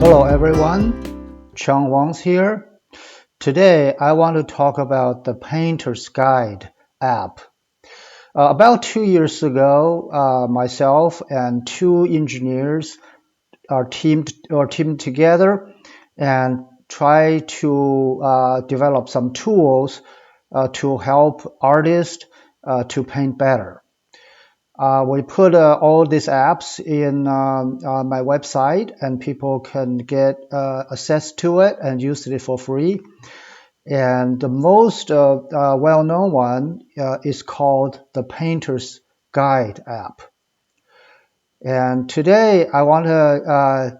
Hello everyone, Chang Wang's here. Today I want to talk about the Painter's Guide app. About 2 years ago, myself and two engineers are teamed together and try to develop some tools to help artists to paint better. We put all these apps in on my website, and people can get access to it and use it for free. And the most well-known one is called the Painter's Guide app. And today I want to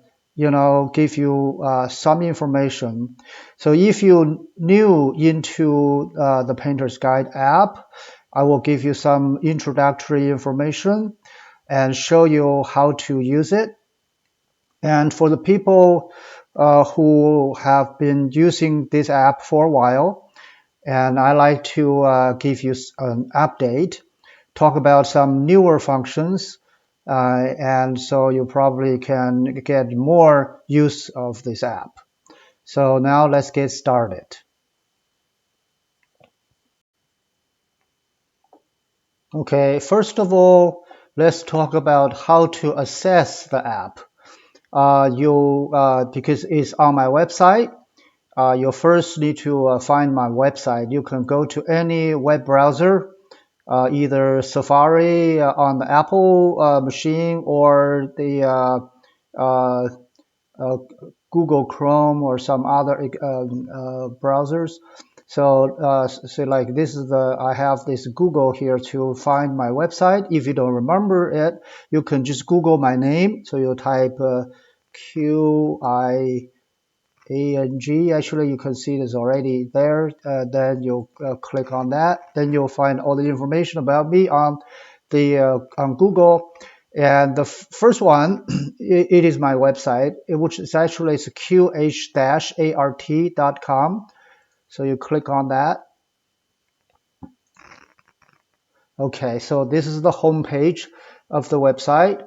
give you some information. So if you're new into the Painter's Guide app, I will give you some introductory information and show you how to use it. And for the people who have been using this app for a while, and I like to give you an update, talk about some newer functions, and so you probably can get more use of this app. So now let's get started. Okay, first of all, let's talk about how to access the app. Because it's on my website, you first need to find my website. You can go to any web browser, either Safari on the Apple machine or the uh, Google Chrome or some other browsers. So like this is I have this Google here to find my website. If you don't remember it, you can just Google my name. So you type QIANG. Actually, you can see it's already there. Then you click on that. Then you'll find all the information about me on Google. And the first one, it is my website, which is actually qh-art.com. So you click on that. Okay, so this is the home page of the website.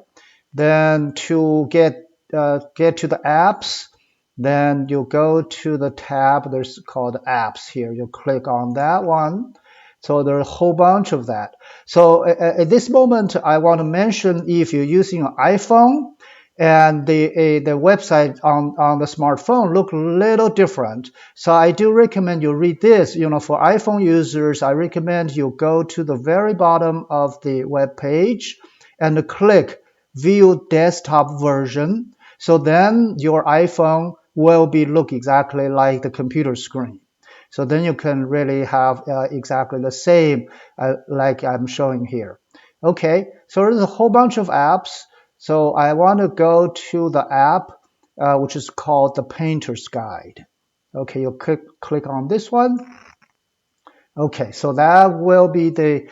Then to get to the apps, then you go to the tab. There's called apps here. You click on that one. So there's a whole bunch of that. So at this moment, I want to mention if you're using an iPhone and the website on the smartphone look a little different. So I do recommend you read this. For iPhone users, I recommend you go to the very bottom of the web page and click View Desktop Version. So then your iPhone will look exactly like the computer screen. So then you can really have exactly the same like I'm showing here. Okay, so there's a whole bunch of apps. So I want to go to the app which is called the Painter's Guide. Okay, you click on this one. Okay, so that will be the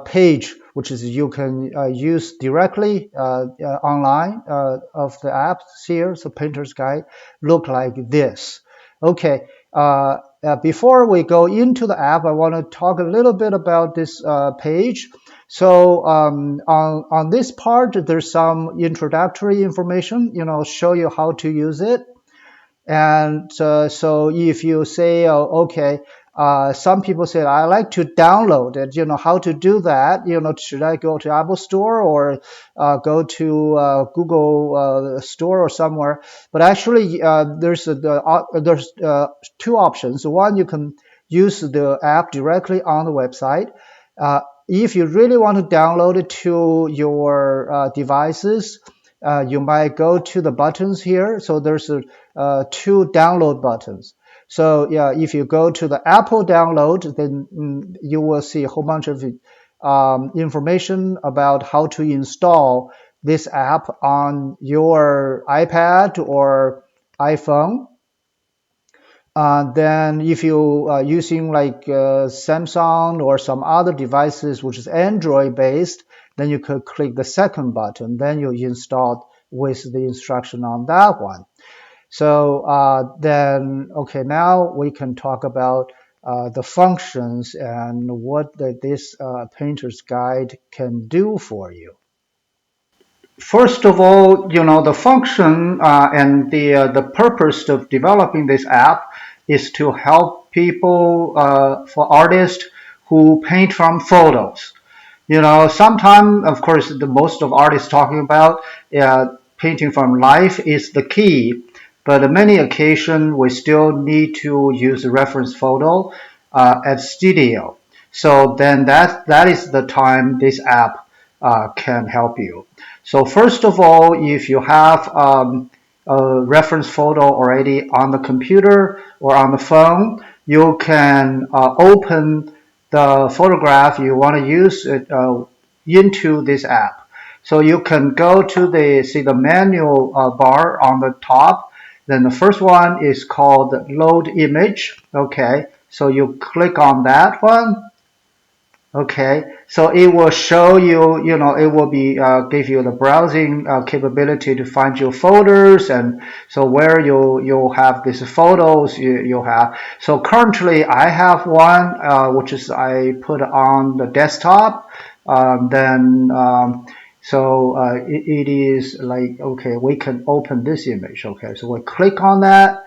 page which is you can use directly online of the apps here. So Painter's Guide look like this. Okay, before we go into the app, I want to talk a little bit about this page. So on this part, there's some introductory information, show you how to use it. And so if you say, okay, some people say, I like to download it, how to do that? Should I go to Apple Store or go to Google Store or somewhere? But actually, there's two options. One, you can use the app directly on the website. If you really want to download it to your devices, you might go to the buttons here. So there's two download buttons. So yeah, if you go to the Apple download, then you will see a whole bunch of information about how to install this app on your iPad or iPhone. Then if you are using like Samsung or some other devices which is Android based, then you could click the second button. Then you install with the instruction on that one. So then, okay, now we can talk about the functions and what this Painter's Guide can do for you. First of all, the function and the purpose of developing this app is to help people, for artists who paint from photos. Sometimes, of course, the most of artists talking about painting from life is the key, but on many occasions we still need to use a reference photo at studio. So then that is the time this app can help you. So first of all, if you have a reference photo already on the computer or on the phone, you can open the photograph you want to use it, into this app. So you can go to the menu bar on the top. Then the first one is called load image. Okay, so you click on that one. Okay, so it will show you, it will be give you the browsing capability to find your folders, and so where you'll have these photos you have. So currently I have one which is I put on the desktop. Then so it is like, okay, we can open this image. Okay, so we click on that.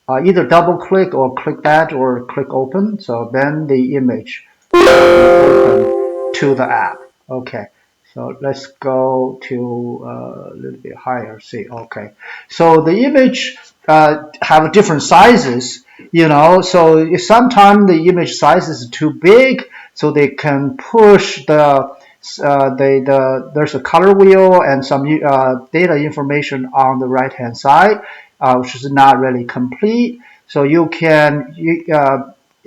Either double click or click that or click open. So then the image open to the app. Okay, so let's go to a little bit higher. See, okay. So the image have different sizes. So sometimes the image size is too big, so they can push there's a color wheel and some data information on the right hand side, which is not really complete. So you can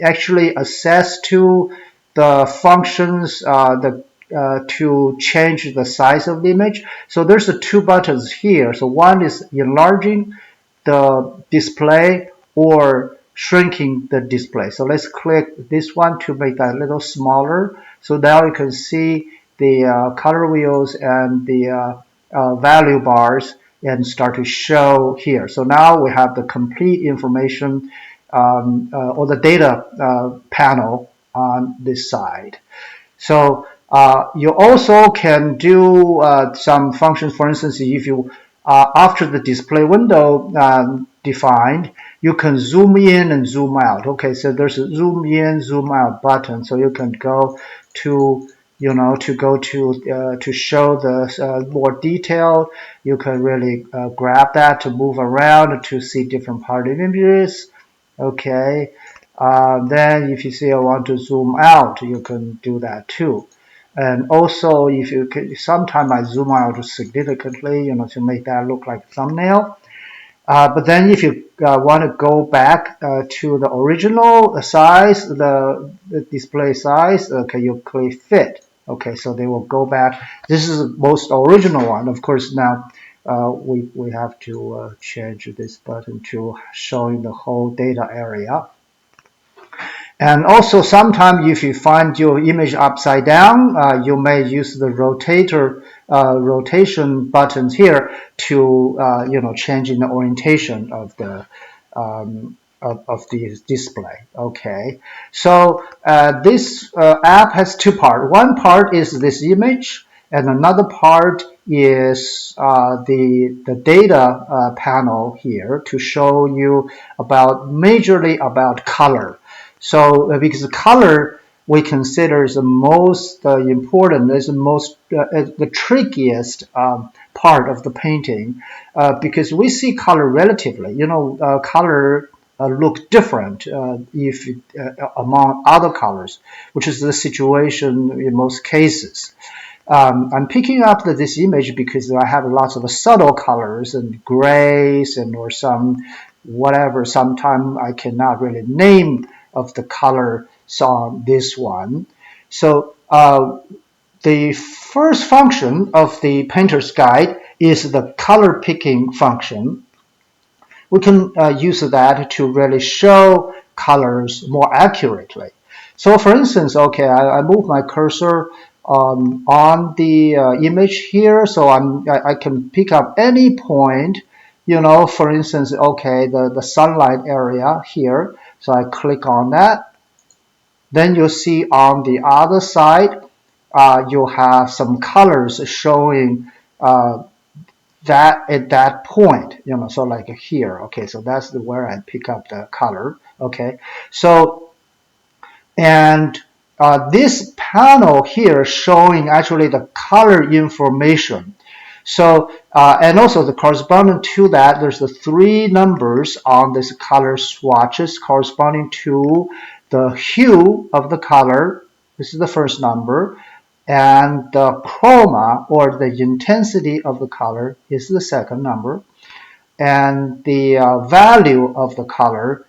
actually access to the functions to change the size of the image. So there's two buttons here. So one is enlarging the display or shrinking the display. So let's click this one to make that a little smaller. So now you can see the color wheels and the value bars and start to show here. So now we have the complete information or the data panel on this side. So you also can do some functions. For instance, if you after the display window defined, you can zoom in and zoom out. Okay, so there's a zoom in, zoom out button, so you can go to to show the more detail. You can really grab that to move around to see different part of images. Okay, then if you say I want to zoom out, you can do that too. And also, if you can, sometimes I zoom out significantly, to make that look like a thumbnail. But then if you want to go back to the original size, the display size, okay, you click fit. Okay, so they will go back. This is the most original one. Of course, now we have to change this button to showing the whole data area. And also, sometimes if you find your image upside down, you may use the rotation buttons here to changing the orientation of the of the display. Okay, so this app has two parts. One part is this image, and another part is the data panel here to show you majorly about color. So because the color we consider is the most important, is the trickiest part of the painting, because we see color relatively. Color look different if among other colors, which is the situation in most cases. I'm picking up this image because I have lots of subtle colors and grays and or some whatever. Sometimes I cannot really name of the color on this one. So the first function of the painter's guide is the color picking function. We can use that to really show colors more accurately. So for instance, okay, I move my cursor on the image here, so I can pick up any point, for instance, okay, the sunlight area here. So I click on that. Then you'll see on the other side, you'll have some colors showing that at that point, so like here, okay, so that's where I pick up the color, okay. So, and this panel here showing actually the color information. So, and also the corresponding to that, there's the 3 numbers on this color swatches corresponding to the hue of the color. This is the first number. And the chroma, or the intensity of the color, is the second number. And the value of the color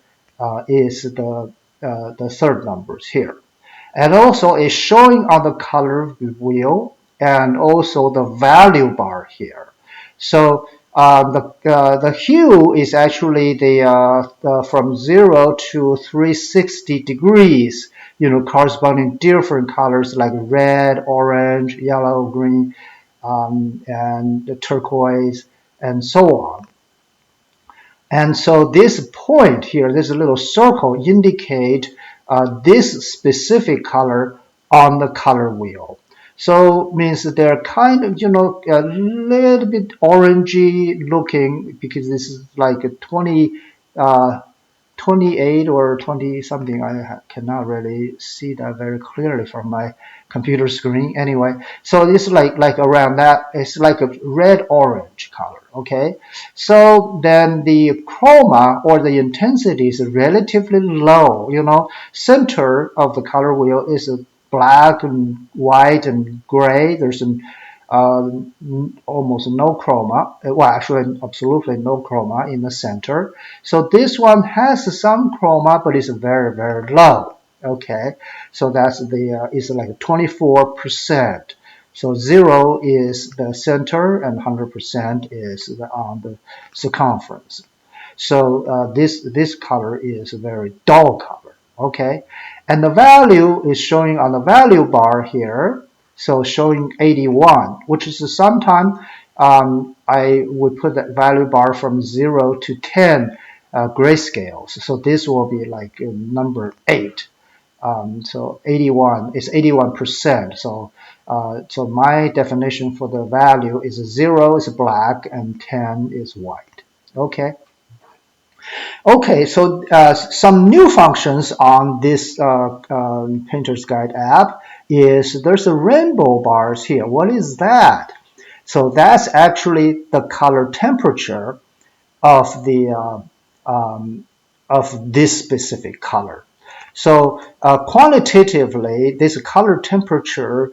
is the third numbers here. And also it's showing on the color wheel and also the value bar here. So the hue is actually the from 0 to 360 degrees, corresponding different colors like red, orange, yellow, green, and the turquoise, and so on. And so this point here, this little circle, indicate this specific color on the color wheel. So means they're kind of, a little bit orangey looking, because this is like a 28 or 20 something. I cannot really see that very clearly from my computer screen. Anyway, so it's like around that. It's like a red orange color. Okay, so then the chroma, or the intensity, is relatively low. Center of the color wheel is black and white and gray. There's almost no chroma, well, actually absolutely no chroma in the center. So this one has some chroma, but it's very, very low. Okay, so that's it's like 24%. So 0 is the center and 100% is on the circumference. So this color is a very dull color. Okay, and the value is showing on the value bar here. So showing 81, which is sometime I would put that value bar from 0 to 10 grayscales. So this will be like number 8. So 81 is 81%. So so my definition for the value is 0 is black and 10 is white. Okay. Okay, so some new functions on this Painter's Guide app is there's a rainbow bars here. What is that? So that's actually the color temperature of the of this specific color. So quantitatively, this color temperature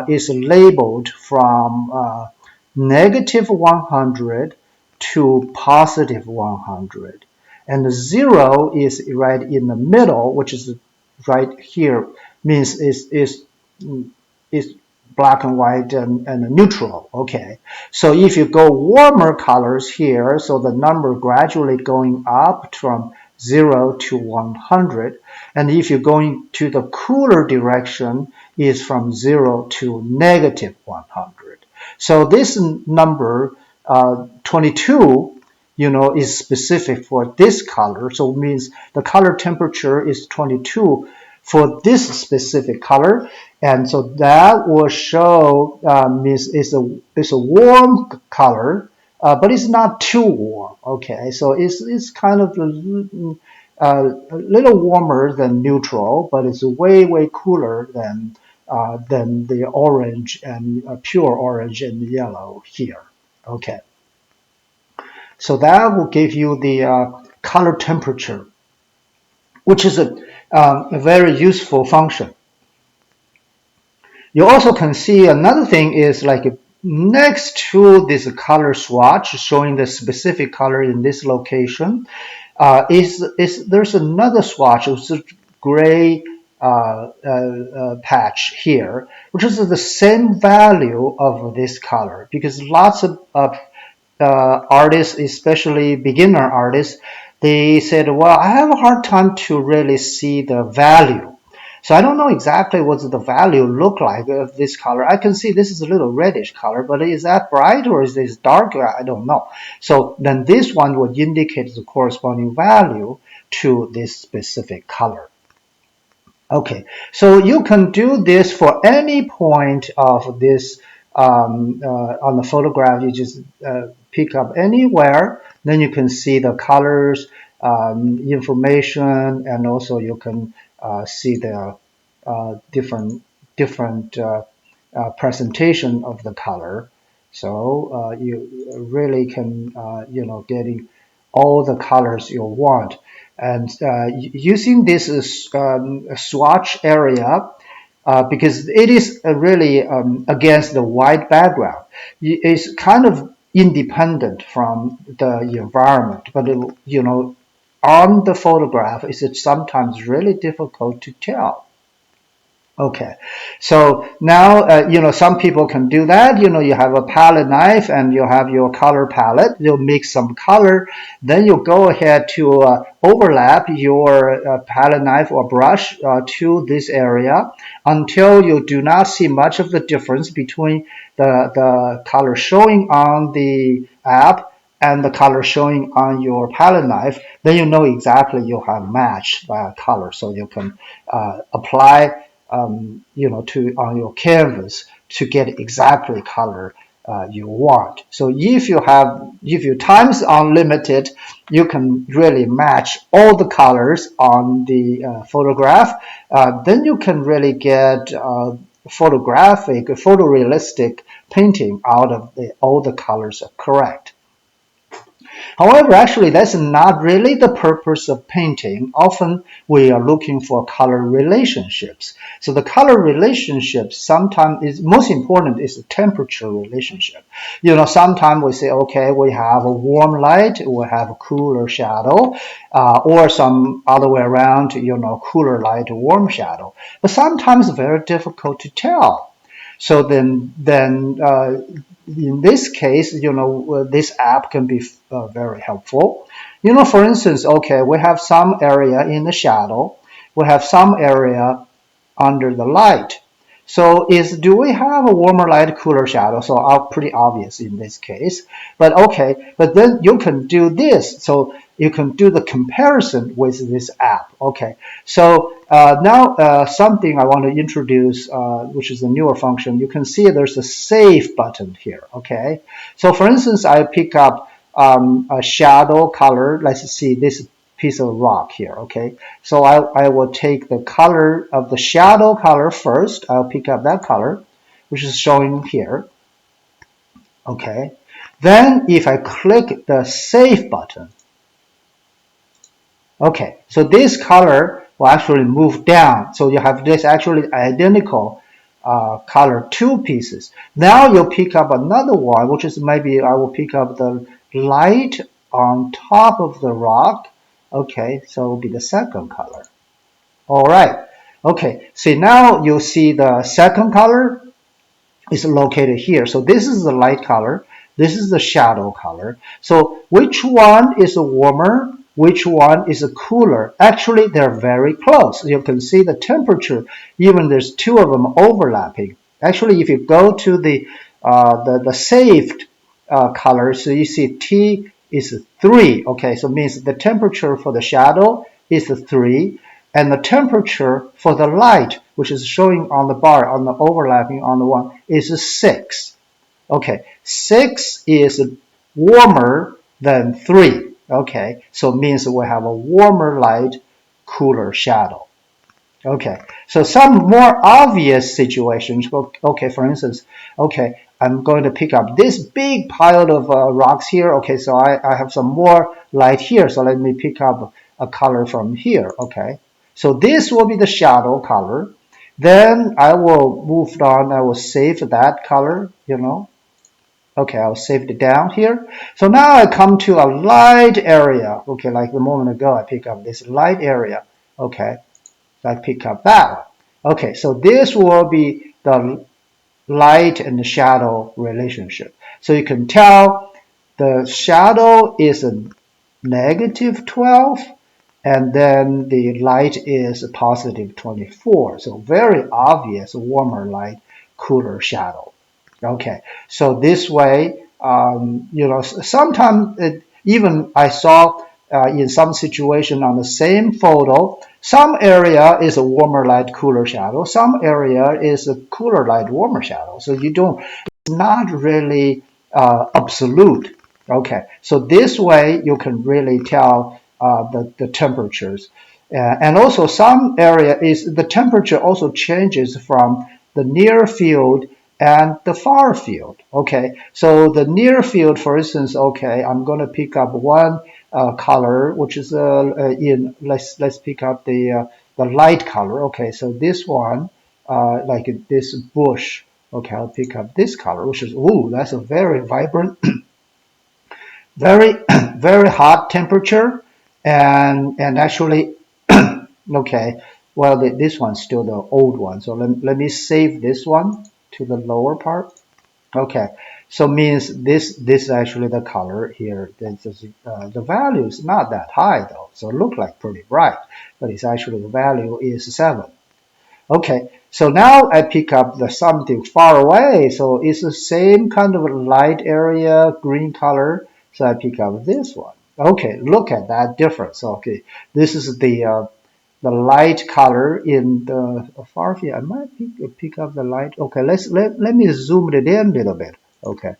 is labeled from negative 100 to positive 100. And the 0 is right in the middle, which is right here, means is black and white and neutral. Okay, so if you go warmer colors here, so the number gradually going up from 0 to 100, and if you're going to the cooler direction, is from 0 to negative 100. So this number 22, is specific for this color. So it means the color temperature is 22 for this specific color, and so that will show means it's a warm color, but it's not too warm. Okay, so it's kind of a little warmer than neutral, but it's way cooler than the orange and pure orange and yellow here. Okay, so that will give you the color temperature, which is a very useful function. You also can see another thing is like next to this color swatch showing the specific color in this location, there's another swatch, which is gray patch here, which is the same value of this color, because lots of artists, especially beginner artists, they said, well, I have a hard time to really see the value. So I don't know exactly what the value look like of this color. I can see this is a little reddish color, but is that bright or is this dark? I don't know. So then this one would indicate the corresponding value to this specific color. Okay, so you can do this for any point of this on the photograph, you just pick up anywhere, then you can see the colors, information, and also you can see the different presentation of the color. So you really can getting all the colors you want. And using this swatch area, because it is really against the white background. It's kind of independent from the environment, but on the photograph, it's sometimes really difficult to tell. Okay, so now, some people can do that. You have a palette knife and you have your color palette. You'll mix some color. Then you go ahead to overlap your palette knife or brush to this area until you do not see much of the difference between the color showing on the app and the color showing on your palette knife. Then you know exactly you have matched color, so you can apply to on your canvas to get exactly color you want. So if your time is unlimited, you can really match all the colors on the photograph. Then you can really get photorealistic painting out of all the colors are correct. However, actually, that's not really the purpose of painting. Often we are looking for color relationships. So the color relationships sometimes is most important is the temperature relationship. Sometimes we say, okay, we have a warm light, we have a cooler shadow, or some other way around, cooler light, warm shadow. But sometimes it's very difficult to tell. So then in this case, this app can be very helpful. For instance, okay, we have some area in the shadow, we have some area under the light. So do we have a warmer light, cooler shadow? So pretty obvious in this case. But okay, but then you can do this. So you can do the comparison with this app. Okay, so now something I want to introduce, which is a newer function. You can see there's a save button here. Okay, so for instance, I pick up a shadow color. Let's see this piece of rock here. Okay, so I will take the color of the shadow color first. I'll pick up that color, which is showing here. Okay, then if I click the save button, okay, so this color will actually move down. So you have this actually identical color, two pieces. Now you'll pick up another one, which is maybe I will pick up the light on top of the rock. Okay, so it will be the second color. All right. Okay, see now you see the second color is located here. So this is the light color. This is the shadow color. So which one is warmer? Which one is cooler? Actually, they're very close. You can see the temperature. Even there's two of them overlapping. Actually, if you go to the saved color, so you see T is 3. Okay, so it means the temperature for the shadow is 3. And the temperature for the light, which is showing on the bar, on the overlapping on the one, is 6. Okay, 6 is warmer than 3. Okay, so it means we have a warmer light, cooler shadow. Okay, so some more obvious situations. Okay, for instance, okay, I'm going to pick up this big pile of rocks here. Okay, so I have some more light here. So let me pick up a color from here. Okay, so this will be the shadow color. Then I will move on. I will save that color, Okay, I'll save it down here. So now I come to a light area. Okay, like a moment ago, I pick up this light area. Okay, so I pick up that one. Okay, so this will be the light and the shadow relationship. So you can tell the shadow is a negative 12 and then the light is a positive 24. So very obvious warmer light, cooler shadow. Okay, so this way, sometimes even I saw in some situation on the same photo, some area is a warmer light, cooler shadow. Some area is a cooler light, warmer shadow. So you don't not really absolute. Okay, so this way you can really tell the temperatures. And also some area is the temperature also changes from the near field and the far field. Okay, so the near field, for instance, okay, I'm going to pick up one color, which is in let's pick up the light color. Okay, so this one, like this bush. Okay, I'll pick up this color, which is ooh, that's a very vibrant, very very hot temperature, and actually, okay, well this one's still the old one, so let me save this one to the lower part. Okay, so means this is actually the color here. The value is not that high though, so it look like pretty bright, but it's actually the value is 7. Okay, so now I pick up the something far away, so it's the same kind of light area, green color. So I pick up this one. Okay, look at that difference. Okay, this is the light color in the far field. I might pick up the light. Okay, let me zoom it in a little bit. Okay,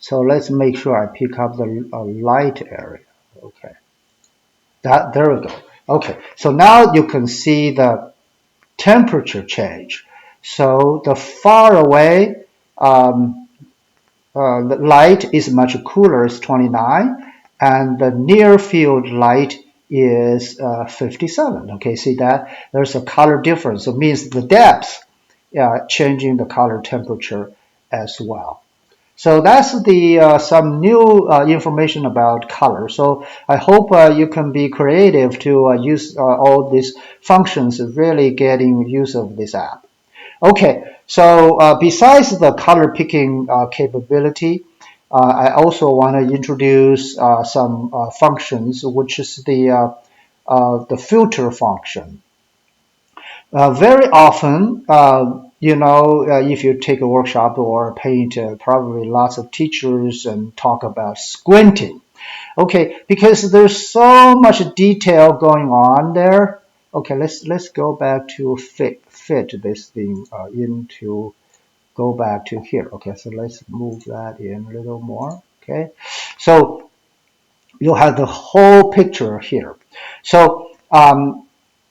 so let's make sure I pick up the light area. Okay, that there we go. Okay, so now you can see the temperature change. So the far away the light is much cooler, it's 29, and the near field light is 57. Okay, see that there's a color difference. So it means the depth changing the color temperature as well. So that's the some new information about color. So I hope you can be creative to use all these functions, really getting use of this app. Okay, so besides the color picking capability, I also want to introduce some functions, which is the filter function. Very often, if you take a workshop or paint, probably lots of teachers and talk about squinting. Okay, because there's so much detail going on there. Okay, let's go back to fit this thing into go back to here. Okay, so let's move that in a little more. Okay, so you have the whole picture here. So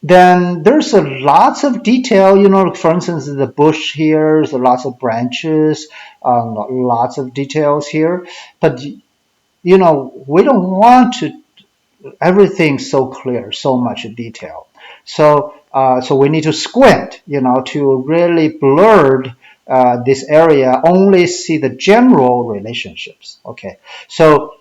then there's a lots of detail, for instance, the bush here, there's lots of branches, lots of details here. But, we don't want to everything so clear, so much detail. So we need to squint, to really blur this area, only see the general relationships. Okay, so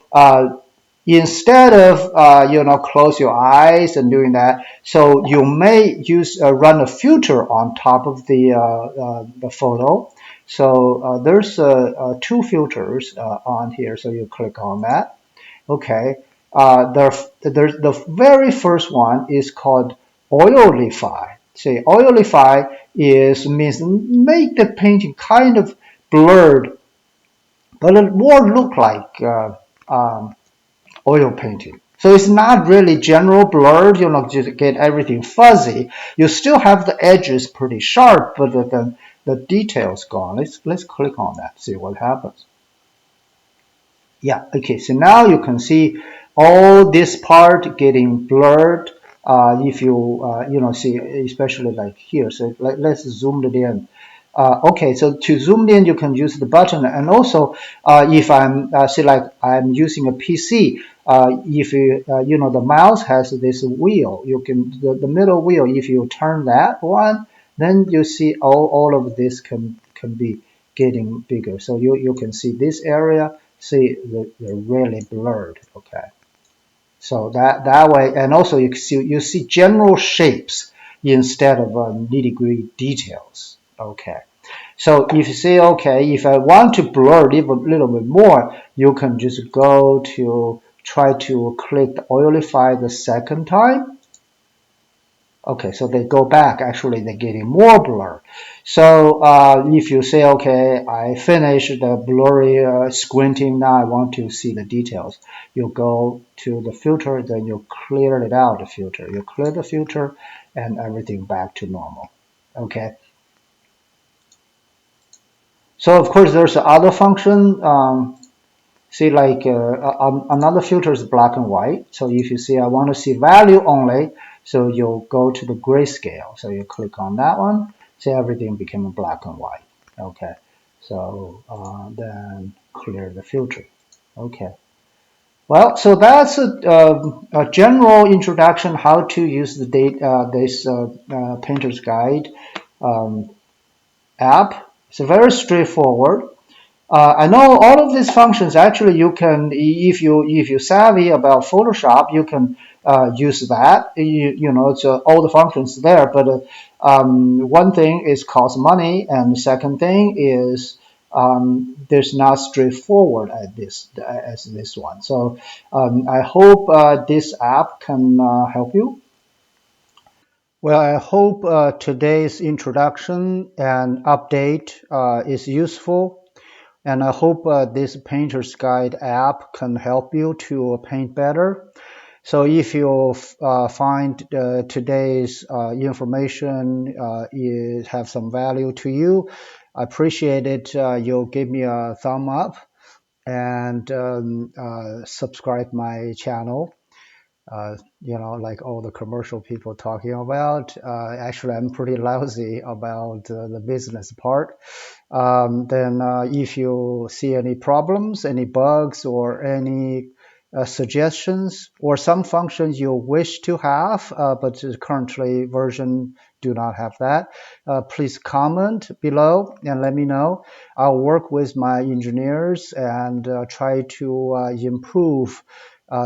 instead of close your eyes and doing that, so you may use run a filter on top of the photo. So there's two filters on here, so you click on that. Okay, the very first one is called Oilify. See, Oilify means make the painting kind of blurred, but it more look like oil painting. So it's not really general blurred, just get everything fuzzy. You still have the edges pretty sharp, but the details gone. Let's click on that, see what happens. Yeah, okay, so now you can see all this part getting blurred. If you, see, especially like here. So let's zoom it in. Okay, so to zoom in, you can use the button. And also, if I'm, say like I'm using a PC, if the mouse has this wheel, you can, the middle wheel, if you turn that one, then you see all of this can be getting bigger. So you can see this area, see they're really blurred. Okay, so that way, and also you see general shapes instead of nitty-gritty details. Okay, so if you say, okay, if I want to blur a little bit more, you can just go to try to click the Oilify the second time. Okay, so they go back. Actually, they're getting more blur. So if you say, okay, I finished the blurry squinting, now I want to see the details. You go to the filter, then you clear it out, the filter. You clear the filter and everything back to normal. Okay. So of course there's other function. See, like another filter is black and white. So if you see I want to see value only, so you'll go to the grayscale. So you click on that one. See, everything became black and white. Okay. So then clear the filter. Okay. Well, so that's a general introduction how to use the this Painter's Guide um, app. It's very straightforward. I know all of these functions. Actually, you can, if you savvy about Photoshop, you can use that. You know, it's all the functions there. But one thing is cost money, and the second thing is there's not straightforward as this one. So I hope this app can help you. Well, I hope today's introduction and update is useful. And I hope this Painter's Guide app can help you to paint better. So if you find today's information have some value to you, I appreciate it. You'll give me a thumb up and subscribe my channel. Like all the commercial people talking about. Actually, I'm pretty lousy about the business part. Then if you see any problems, any bugs, or any suggestions, or some functions you wish to have, but currently version do not have that, please comment below and let me know. I'll work with my engineers and try to improve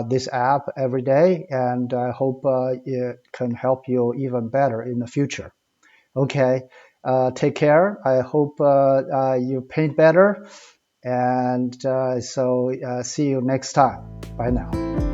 this app every day, and I hope it can help you even better in the future. Okay, take care. I hope you paint better, and see you next time. Bye now.